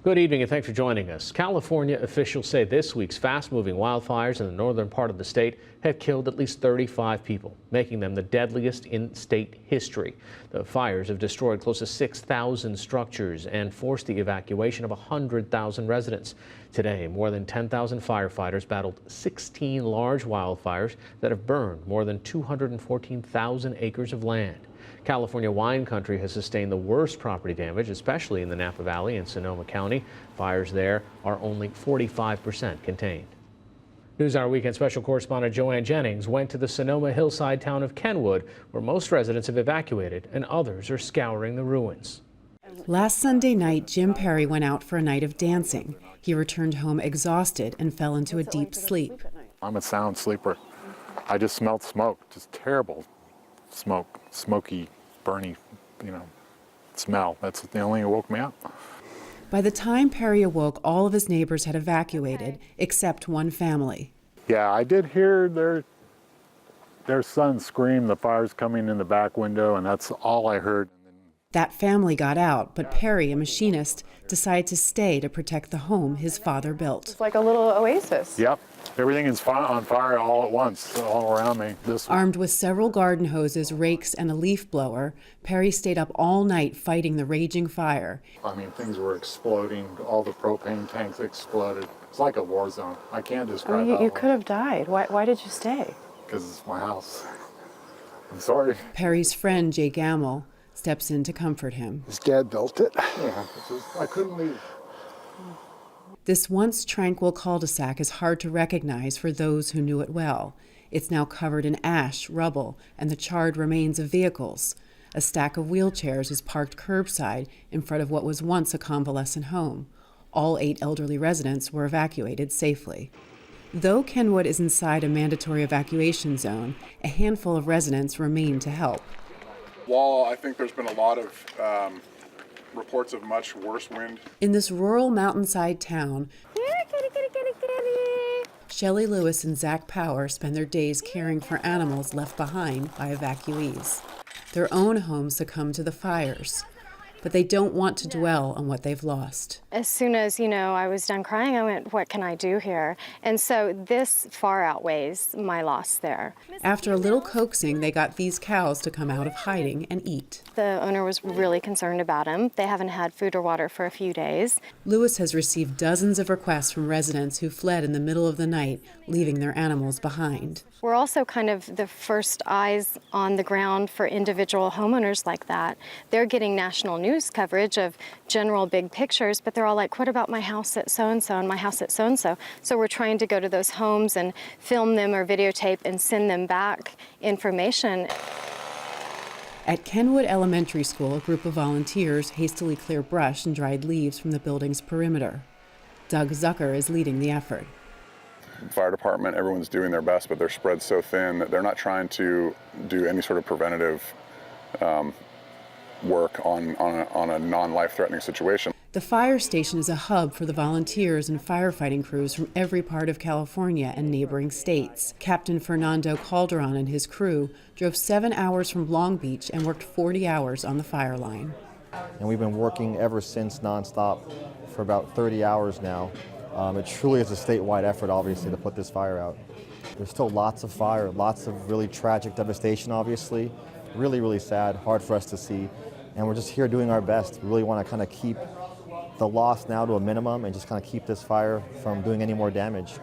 Good evening and thanks for joining us. California officials say this week's fast-moving wildfires in the northern part of the state have killed at least 35 people, making them the deadliest in state history. The fires have destroyed close to 6,000 structures and forced the evacuation of 100,000 residents. Today, more than 10,000 firefighters battled 16 large wildfires that have burned more than 214,000 acres of land. California wine country has sustained the worst property damage, especially in the Napa Valley and Sonoma County. Fires there are only 45% contained. NewsHour Weekend Special Correspondent Joanne Jennings went to the Sonoma hillside town of Kenwood, where most residents have evacuated and others are scouring the ruins. Last Sunday night, Jim Perry went out for a night of dancing. He returned home exhausted and fell into a deep sleep. I'm a sound sleeper. I just smelled smoke, just terrible smoke, smoky, burny, smell. That's the only thing that woke me up. By the time Perry awoke, all of his neighbors had evacuated, except one family. Yeah, I did hear their son scream, the fire's coming in the back window, and that's all I heard. That family got out, but Perry, a machinist, decided to stay to protect the home his father built. It's like a little oasis. Yep. Everything is on fire all at once, all around me. Armed with several garden hoses, rakes, and a leaf blower, Perry stayed up all night fighting the raging fire. I mean, things were exploding. All the propane tanks exploded. It's like a war zone. I can't describe it. You could have died. Why did you stay? Because it's my house. I'm sorry. Perry's friend, Jay Gamble, steps in to comfort him. His dad built it. Yeah, I couldn't leave. This once tranquil cul-de-sac is hard to recognize for those who knew it well. It's now covered in ash, rubble, and the charred remains of vehicles. A stack of wheelchairs is parked curbside in front of what was once a convalescent home. All 8 elderly residents were evacuated safely. Though Kenwood is inside a mandatory evacuation zone, a handful of residents remain to help. While I think there's been a lot of reports of much worse wind. In this rural mountainside town, Shelley Lewis and Zach Power spend their days caring for animals left behind by evacuees. Their own homes succumb to the fires, but they don't want to dwell on what they've lost. As soon as, I was done crying, I went, what can I do here? And so this far outweighs my loss there. After a little coaxing, they got these cows to come out of hiding and eat. The owner was really concerned about them. They haven't had food or water for a few days. Lewis has received dozens of requests from residents who fled in the middle of the night, leaving their animals behind. We're also kind of the first eyes on the ground for individual homeowners like that. They're getting national news coverage of general big pictures, but they're all like, what about my house at so-and-so and my house at so-and-so? So we're trying to go to those homes and film them or videotape and send them back information. At Kenwood Elementary School, a group of volunteers hastily clear brush and dried leaves from the building's perimeter. Doug Zucker is leading the effort. Fire department, everyone's doing their best, but they're spread so thin that they're not trying to do any sort of preventative work on a non-life-threatening situation. The fire station is a hub for the volunteers and firefighting crews from every part of California and neighboring states. Captain Fernando Calderon and his crew drove 7 hours from Long Beach and worked 40 hours on the fire line. And we've been working ever since nonstop for about 30 hours now. It truly is a statewide effort, obviously, to put this fire out. There's still lots of fire, lots of really tragic devastation, obviously. Really, really sad, hard for us to see. And we're just here doing our best. We really want to kind of keep the loss now to a minimum and just kind of keep this fire from doing any more damage.